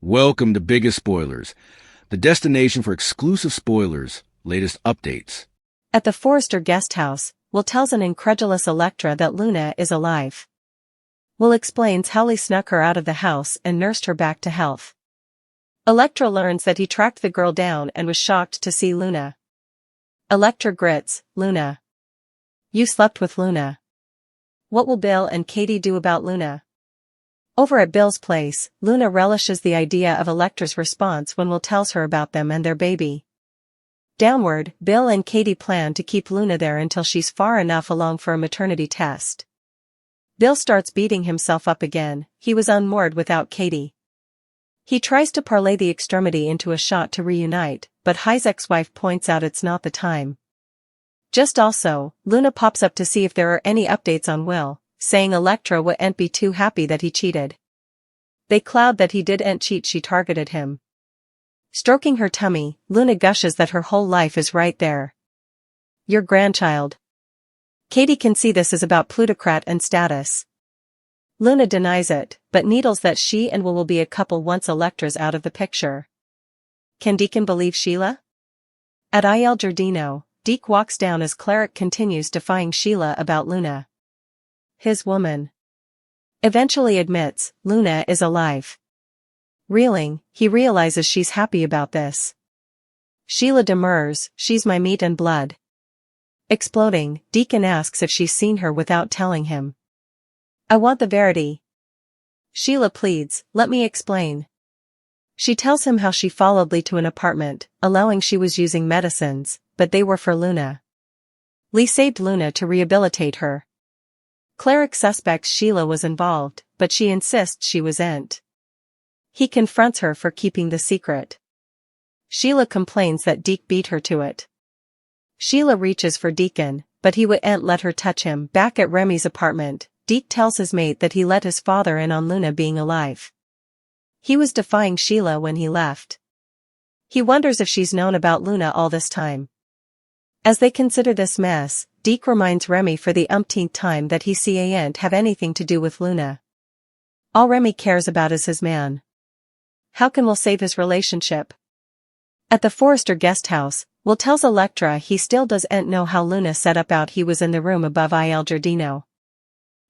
Welcome to Biggest Spoilars, the destination for exclusive spoilers, latest updates. At the Forrester guest house, Will tells an incredulous Electra that Luna is alive. Will explains how he snuck her out of the house and nursed her back to health. Electra learns that he tracked the girl down and was shocked to see Luna. Electra grits, "Luna. You slept with Luna. What will Bill and Katie do about Luna?" Over at Bill's place, Luna relishes the idea of Electra's response when Will tells her about them and their baby. Downward, Bill and Katie plan to keep Luna there until she's far enough along for a maternity test. Bill starts beating himself up again. He was unmoored without Katie. He tries to parlay the extremity into a shot to reunite, but Hi's ex-wife points out it's not the time. Just also, Luna pops up to see if there are any updates on Will, saying Electra wouldn't be too happy that he cheated. They cloud that he didn't cheat, she targeted him. Stroking her tummy, Luna gushes that her whole life is right there. Your grandchild. Katie can see this is about plutocrat and status. Luna denies it, but needles that she and Will be a couple once Electra's out of the picture. Can Deacon believe Sheila? At Il Giardino, Deke walks down as Cleric continues defying Sheila about Luna. His woman. Eventually admits, Luna is alive. Reeling, he realizes she's happy about this. Sheila demurs, she's my meat and blood. Exploding, Deacon asks if she's seen her without telling him. I want the verity. Sheila pleads, let me explain. She tells him how she followed Lee to an apartment, allowing she was using medicines, but they were for Luna. Lee saved Luna to rehabilitate her. Cleric suspects Sheila was involved, but she insists she wasn't. He confronts her for keeping the secret. Sheila complains that Deke beat her to it. Sheila reaches for Deacon, but he wouldn't let her touch him. Back at Remy's apartment, Deke tells his mate that he let his father in on Luna being alive. He was defying Sheila when he left. He wonders if she's known about Luna all this time. As they consider this mess, Deke reminds Remy for the umpteenth time that he can't have anything to do with Luna. All Remy cares about is his man. How can Will save his relationship? At the Forrester guest house, Will tells Electra he still doesn't know how Luna set up he was in the room above Il Giardino.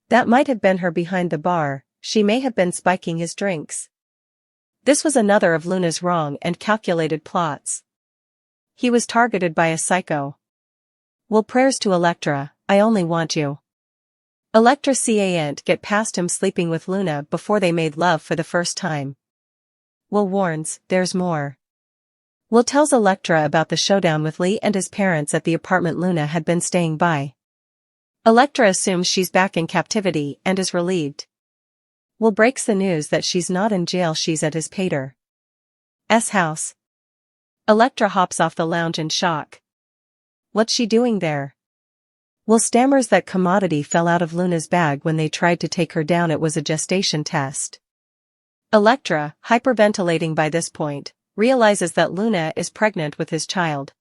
That might have been her behind the bar, she may have been spiking his drinks. This was another of Luna's wrong and calculated plots. He was targeted by a psycho. Will prayers to Electra, I only want you. Electra can't get past him sleeping with Luna before they made love for the first time. Will warns, there's more. Will tells Electra about the showdown with Lee and his parents at the apartment Luna had been staying by. Electra assumes she's back in captivity and is relieved. Will breaks the news that she's not in jail, she's at his pater's house. Electra hops off the lounge in shock. What's she doing there? Will stammers that commodity fell out of Luna's bag when they tried to take her down. It was a gestation test. Electra, hyperventilating by this point, realizes that Luna is pregnant with his child.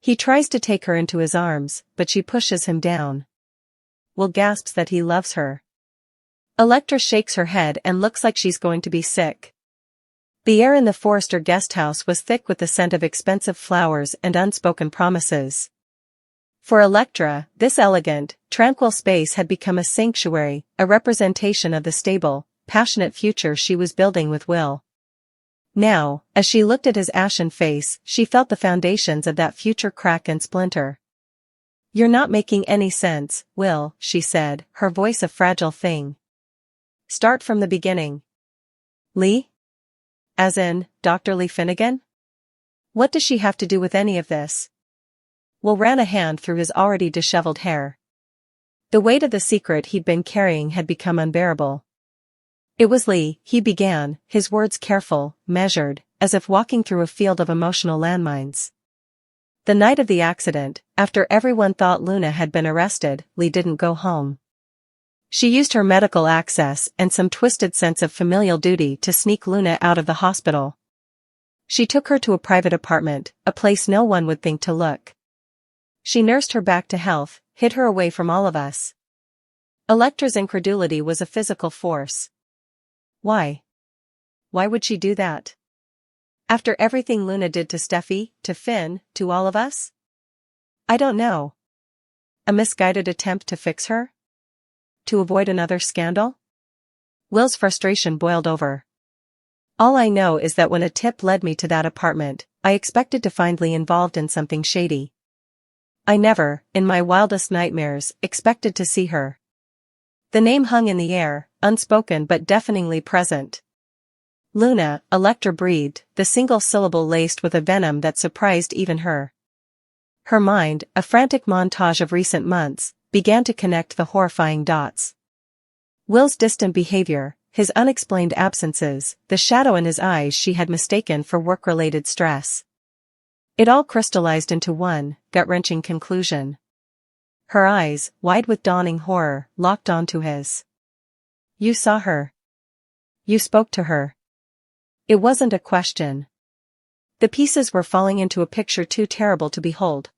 He tries to take her into his arms, but she pushes him down. Will gasps that he loves her. Electra shakes her head and looks like she's going to be sick. The air in the Forrester guest house was thick with the scent of expensive flowers and unspoken promises. For Electra, this elegant, tranquil space had become a sanctuary, a representation of the stable, passionate future she was building with Will. Now, as she looked at his ashen face, she felt the foundations of that future crack and splinter. You're not making any sense, Will, she said, her voice a fragile thing. Start from the beginning. Lee? As in, Dr. Lee Finnegan? What does she have to do with any of this? Will ran a hand through his already disheveled hair. The weight of the secret he'd been carrying had become unbearable. It was Lee, he began, his words careful, measured, as if walking through a field of emotional landmines. The night of the accident, after everyone thought Luna had been arrested, Lee didn't go home. She used her medical access and some twisted sense of familial duty to sneak Luna out of the hospital. She took her to a private apartment, a place no one would think to look. She nursed her back to health, hid her away from all of us. Electra's incredulity was a physical force. Why? Why would she do that? After everything Luna did to Steffi, to Finn, to all of us? I don't know. A misguided attempt to fix her? To avoid another scandal? Will's frustration boiled over. All I know is that when a tip led me to that apartment, I expected to find Lee involved in something shady. I never, in my wildest nightmares, expected to see her. The name hung in the air, unspoken but deafeningly present. Luna, Electra breathed, the single syllable laced with a venom that surprised even her. Her mind, a frantic montage of recent months, began to connect the horrifying dots. Will's distant behavior, his unexplained absences, the shadow in his eyes she had mistaken for work-related stress. It all crystallized into one, gut-wrenching conclusion. Her eyes, wide with dawning horror, locked onto his. You saw her. You spoke to her. It wasn't a question. The pieces were falling into a picture too terrible to behold.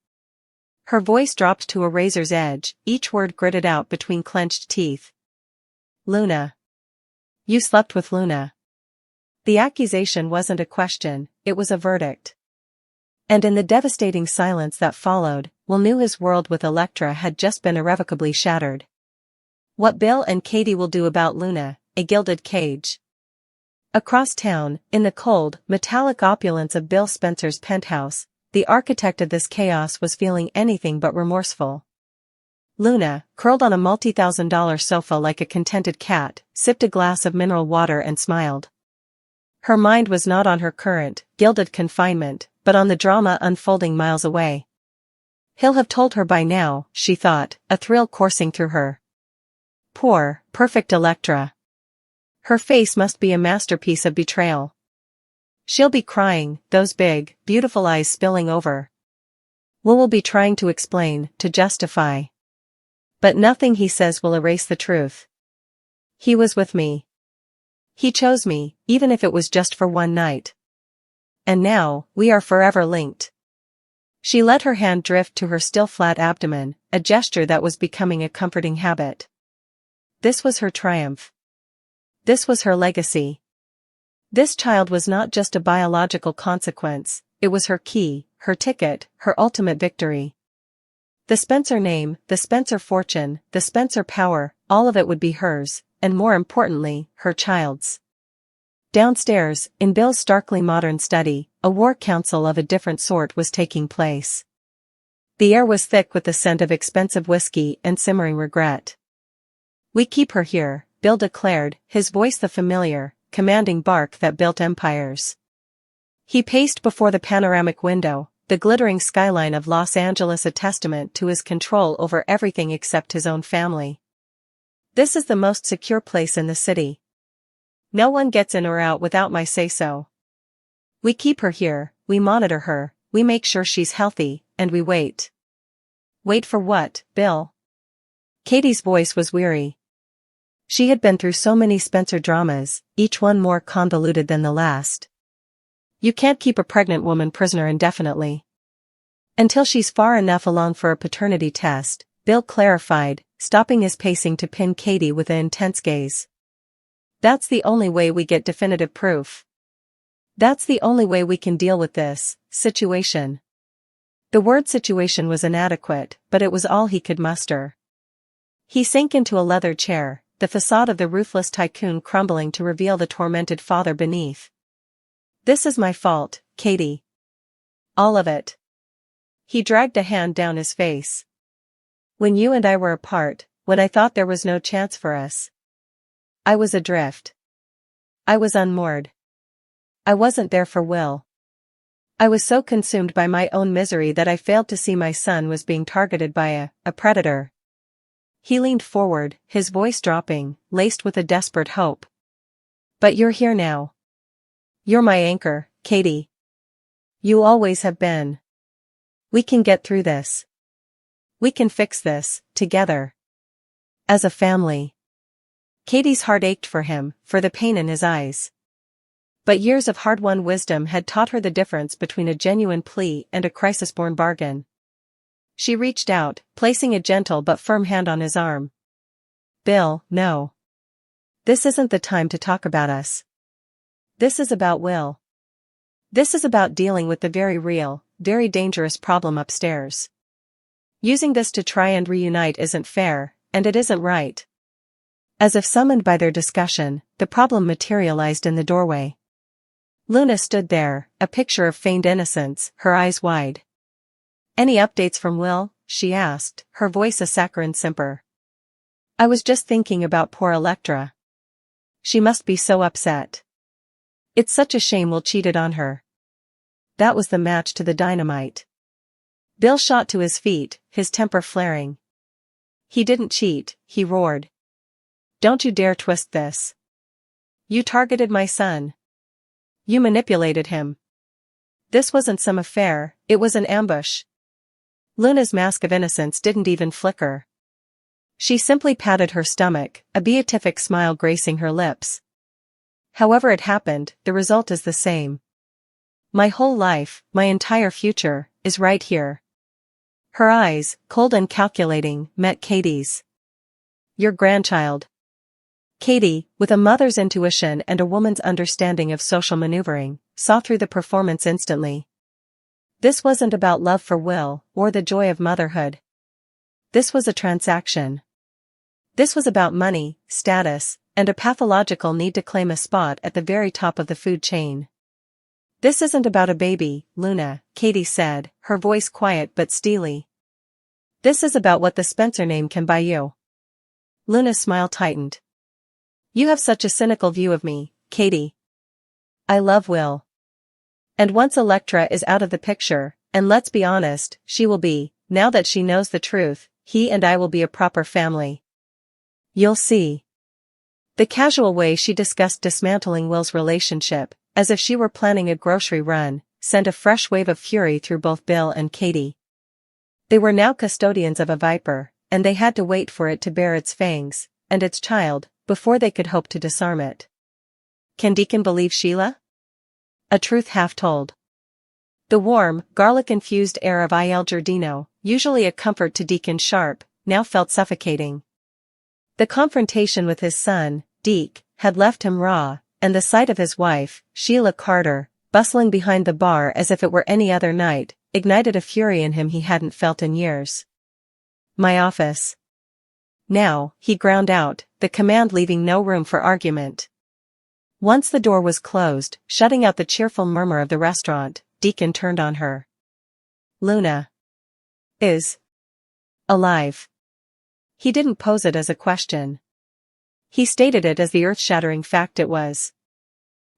Her voice dropped to a razor's edge, each word gritted out between clenched teeth. Luna. You slept with Luna. The accusation wasn't a question, it was a verdict. And in the devastating silence that followed, Will knew his world with Electra had just been irrevocably shattered. What Bill and Katie will do about Luna, a gilded cage. Across town, in the cold, metallic opulence of Bill Spencer's penthouse, the architect of this chaos was feeling anything but remorseful. Luna, curled on a multi-thousand-dollar sofa like a contented cat, sipped a glass of mineral water and smiled. Her mind was not on her current, gilded confinement, but on the drama unfolding miles away. He'll have told her by now, she thought, a thrill coursing through her. Poor, perfect Electra. Her face must be a masterpiece of betrayal. She'll be crying, those big, beautiful eyes spilling over. Will be trying to explain, to justify. But nothing he says will erase the truth. He was with me. He chose me, even if it was just for one night. And now, we are forever linked. She let her hand drift to her still flat abdomen, a gesture that was becoming a comforting habit. This was her triumph. This was her legacy. This child was not just a biological consequence, it was her key, her ticket, her ultimate victory. The Spencer name, the Spencer fortune, the Spencer power, all of it would be hers, and more importantly, her child's. Downstairs, in Bill's starkly modern study, a war council of a different sort was taking place. The air was thick with the scent of expensive whiskey and simmering regret. We keep her here, Bill declared, his voice the familiar, commanding bark that built empires. He paced before the panoramic window, the glittering skyline of Los Angeles a testament to his control over everything except his own family. This is the most secure place in the city. No one gets in or out without my say-so. We keep her here, we monitor her, we make sure she's healthy, and we wait. Wait for what, Bill? Katie's voice was weary. She had been through so many Spencer dramas, each one more convoluted than the last. You can't keep a pregnant woman prisoner indefinitely. Until she's far enough along for a paternity test, Bill clarified, stopping his pacing to pin Katie with an intense gaze. That's the only way we get definitive proof. That's the only way we can deal with this situation. The word situation was inadequate, but it was all he could muster. He sank into a leather chair, the facade of the ruthless tycoon crumbling to reveal the tormented father beneath. This is my fault, Katie. All of it. He dragged a hand down his face. When you and I were apart, when I thought there was no chance for us. I was adrift. I was unmoored. I wasn't there for Will. I was so consumed by my own misery that I failed to see my son was being targeted by a predator. He leaned forward, his voice dropping, laced with a desperate hope. But you're here now. You're my anchor, Katie. You always have been. We can get through this. We can fix this, together. As a family. Katie's heart ached for him, for the pain in his eyes. But years of hard-won wisdom had taught her the difference between a genuine plea and a crisis-born bargain. She reached out, placing a gentle but firm hand on his arm. Bill, no. This isn't the time to talk about us. This is about Will. This is about dealing with the very real, very dangerous problem upstairs. Using this to try and reunite isn't fair, and it isn't right. As if summoned by their discussion, the problem materialized in the doorway. Luna stood there, a picture of feigned innocence, her eyes wide. "Any updates from Will?" she asked, her voice a saccharine simper. "I was just thinking about poor Electra. She must be so upset. It's such a shame Will cheated on her." That was the match to the dynamite. Bill shot to his feet, his temper flaring. "He didn't cheat," he roared. "Don't you dare twist this. You targeted my son. You manipulated him. This wasn't some affair, it was an ambush." Luna's mask of innocence didn't even flicker. She simply patted her stomach, a beatific smile gracing her lips. "However it happened, the result is the same. My whole life, my entire future, is right here." Her eyes, cold and calculating, met Katie's. "Your grandchild." Katie, with a mother's intuition and a woman's understanding of social maneuvering, saw through the performance instantly. This wasn't about love for Will, or the joy of motherhood. This was a transaction. This was about money, status, and a pathological need to claim a spot at the very top of the food chain. "This isn't about a baby, Luna," Katie said, her voice quiet but steely. "This is about what the Spencer name can buy you." Luna's smile tightened. "You have such a cynical view of me, Katie. I love Will. And once Electra is out of the picture, and let's be honest, she will be, now that she knows the truth, he and I will be a proper family. You'll see." The casual way she discussed dismantling Will's relationship, as if she were planning a grocery run, sent a fresh wave of fury through both Bill and Katie. They were now custodians of a viper, and they had to wait for it to bare its fangs, and its child, before they could hope to disarm it. Can Deacon believe Sheila? A truth half told. The warm, garlic-infused air of Il Giardino, usually a comfort to Deacon Sharp, now felt suffocating. The confrontation with his son, Deke, had left him raw, and the sight of his wife, Sheila Carter, bustling behind the bar as if it were any other night, ignited a fury in him he hadn't felt in years. "My office." "Now," he ground out, the command leaving no room for argument. Once the door was closed, shutting out the cheerful murmur of the restaurant, Deacon turned on her. "Luna is alive." He didn't pose it as a question. He stated it as the earth-shattering fact it was.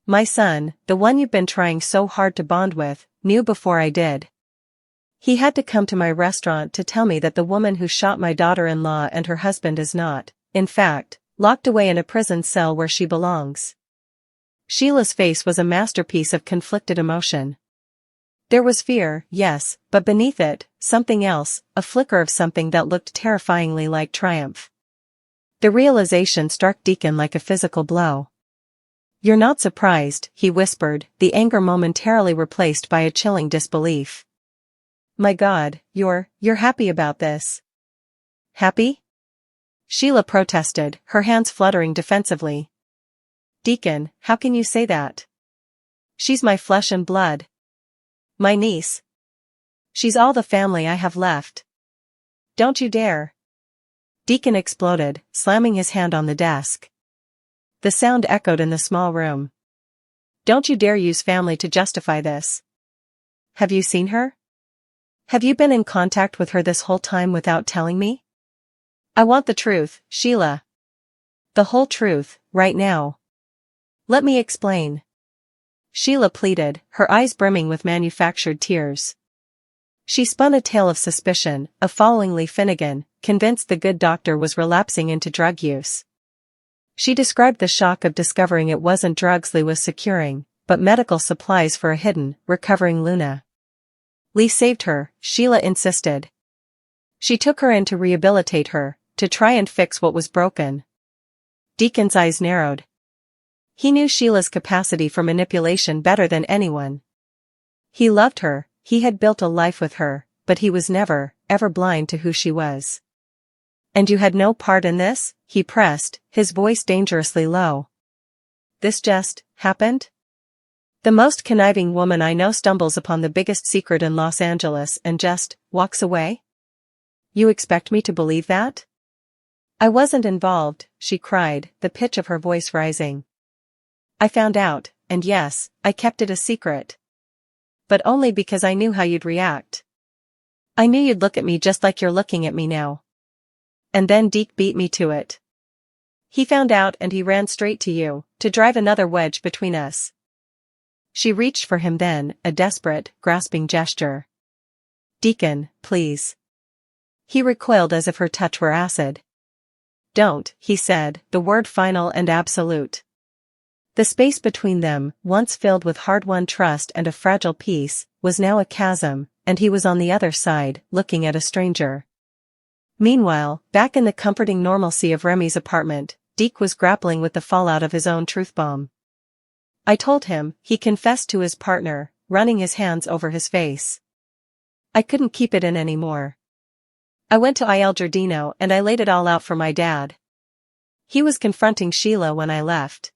"My son, the one you've been trying so hard to bond with, knew before I did. He had to come to my restaurant to tell me that the woman who shot my daughter-in-law and her husband is not, in fact, locked away in a prison cell where she belongs." Sheila's face was a masterpiece of conflicted emotion. There was fear, yes, but beneath it, something else, a flicker of something that looked terrifyingly like triumph. The realization struck Deacon like a physical blow. "You're not surprised," he whispered, the anger momentarily replaced by a chilling disbelief. "My God, you're happy about this." "Happy?" Sheila protested, her hands fluttering defensively. "Deacon, how can you say that? She's my flesh and blood. My niece. She's all the family I have left. Don't you dare." Deacon exploded, slamming his hand on the desk. The sound echoed in the small room. "Don't you dare use family to justify this. Have you seen her? Have you been in contact with her this whole time without telling me? I want the truth, Sheila. The whole truth, right now. Let me explain." Sheila pleaded, her eyes brimming with manufactured tears. She spun a tale of suspicion, of following Lee Finnegan, convinced the good doctor was relapsing into drug use. She described the shock of discovering it wasn't drugs Lee was securing, but medical supplies for a hidden, recovering Luna. "Lee saved her," Sheila insisted. "She took her in to rehabilitate her, to try and fix what was broken." Deacon's eyes narrowed. He knew Sheila's capacity for manipulation better than anyone. He loved her, he had built a life with her, but he was never, ever blind to who she was. "And you had no part in this?" he pressed, his voice dangerously low. "This just happened?" The most conniving woman I know stumbles upon the biggest secret in Los Angeles and just walks away? You expect me to believe that? I wasn't involved, she cried, the pitch of her voice rising. I found out, and yes, I kept it a secret. But only because I knew how you'd react. I knew you'd look at me just like you're looking at me now. And then Deke beat me to it. He found out and he ran straight to you, to drive another wedge between us. She reached for him then, a desperate, grasping gesture. Deacon, please. He recoiled as if her touch were acid. Don't, he said, the word final and absolute. The space between them, once filled with hard-won trust and a fragile peace, was now a chasm, and he was on the other side, looking at a stranger. Meanwhile, back in the comforting normalcy of Remy's apartment, Deke was grappling with the fallout of his own truth bomb. I told him, he confessed to his partner, running his hands over his face. I couldn't keep it in anymore. I went to Il Giardino and I laid it all out for my dad. He was confronting Sheila when I left.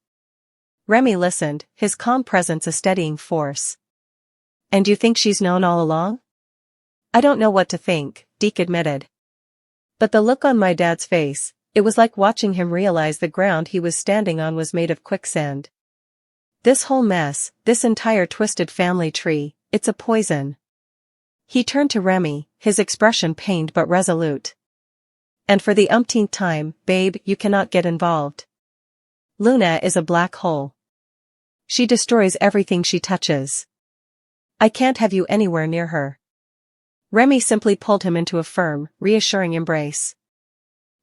Remy listened, his calm presence a steadying force. And you think she's known all along? I don't know what to think, Deke admitted. But the look on my dad's face, it was like watching him realize the ground he was standing on was made of quicksand. This whole mess, this entire twisted family tree, it's a poison. He turned to Remy, his expression pained but resolute. And for the umpteenth time, babe, you cannot get involved. Luna is a black hole. She destroys everything she touches. I can't have you anywhere near her. Remy simply pulled him into a firm, reassuring embrace.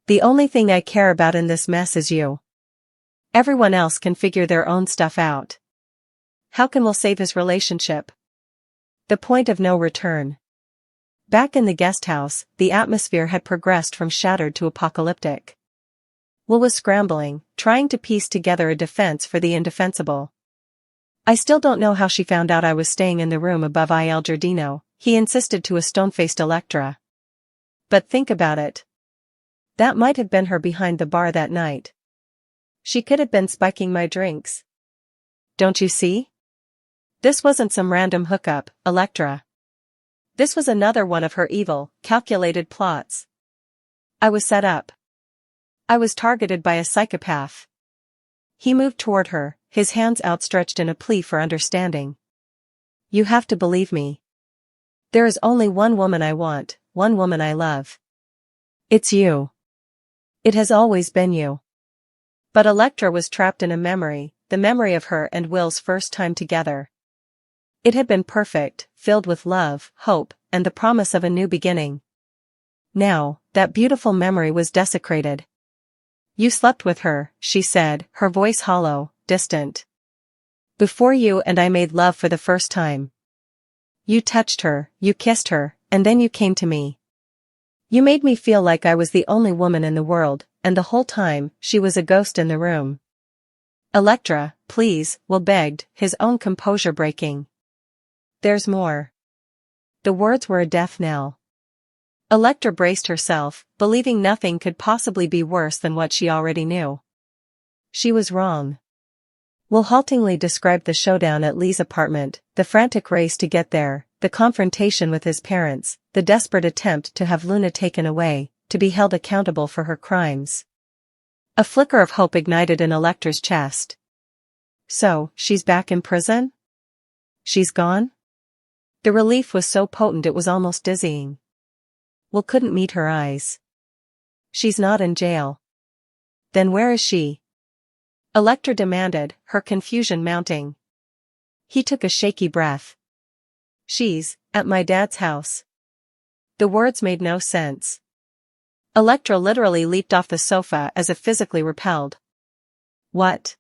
The only thing I care about in this mess is you. Everyone else can figure their own stuff out. How can we save his relationship? The point of no return. Back in the guest house, the atmosphere had progressed from shattered to apocalyptic. Will was scrambling, trying to piece together a defense for the indefensible. I still don't know how she found out I was staying in the room above Il Giardino, he insisted to a stone-faced Electra. But think about it. That might have been her behind the bar that night. She could have been spiking my drinks. Don't you see? This wasn't some random hookup, Electra. This was another one of her evil, calculated plots. I was set up. I was targeted by a psychopath. He moved toward her, his hands outstretched in a plea for understanding. You have to believe me. There is only one woman I want, one woman I love. It's you. It has always been you. But Electra was trapped in a memory, the memory of her and Will's first time together. It had been perfect, filled with love, hope, and the promise of a new beginning. Now, that beautiful memory was desecrated. You slept with her, she said, her voice hollow, distant. Before you and I made love for the first time. You touched her, you kissed her, and then you came to me. You made me feel like I was the only woman in the world, and the whole time, she was a ghost in the room. Electra, please, Will begged, his own composure breaking. There's more. The words were a death knell. Electra braced herself, believing nothing could possibly be worse than what she already knew. She was wrong. Will haltingly described the showdown at Lee's apartment, the frantic race to get there, the confrontation with his parents, the desperate attempt to have Luna taken away, to be held accountable for her crimes. A flicker of hope ignited in Electra's chest. So, she's back in prison? She's gone? The relief was so potent it was almost dizzying. Will couldn't meet her eyes. She's not in jail. Then where is she? Electra demanded, her confusion mounting. He took a shaky breath. She's at my dad's house. The words made no sense. Electra literally leaped off the sofa as if physically repelled. What?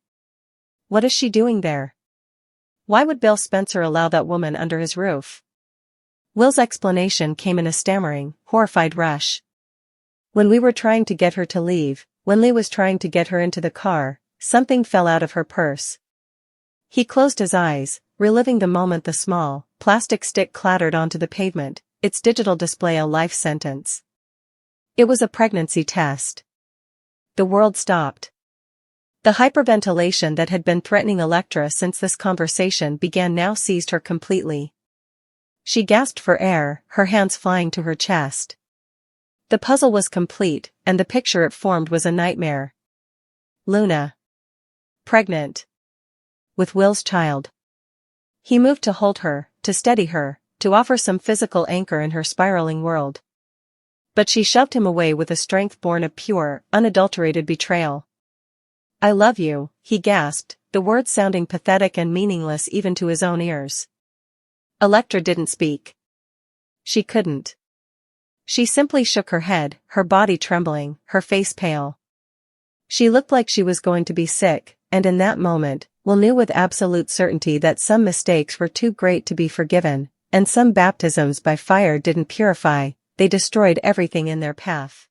What is she doing there? Why would Bill Spencer allow that woman under his roof? Will's explanation came in a stammering, horrified rush. When we were trying to get her to leave, when Lee was trying to get her into the car, something fell out of her purse. He closed his eyes, reliving the moment the small, plastic stick clattered onto the pavement, its digital display a life sentence. It was a pregnancy test. The world stopped. The hyperventilation that had been threatening Electra since this conversation began now seized her completely. She gasped for air, her hands flying to her chest. The puzzle was complete, and the picture it formed was a nightmare. Luna. Pregnant. With Will's child. He moved to hold her, to steady her, to offer some physical anchor in her spiraling world. But she shoved him away with a strength born of pure, unadulterated betrayal. "I love you," he gasped, the words sounding pathetic and meaningless even to his own ears. Electra didn't speak. She couldn't. She simply shook her head, her body trembling, her face pale. She looked like she was going to be sick, and in that moment, Will knew with absolute certainty that some mistakes were too great to be forgiven, and some baptisms by fire didn't purify, they destroyed everything in their path.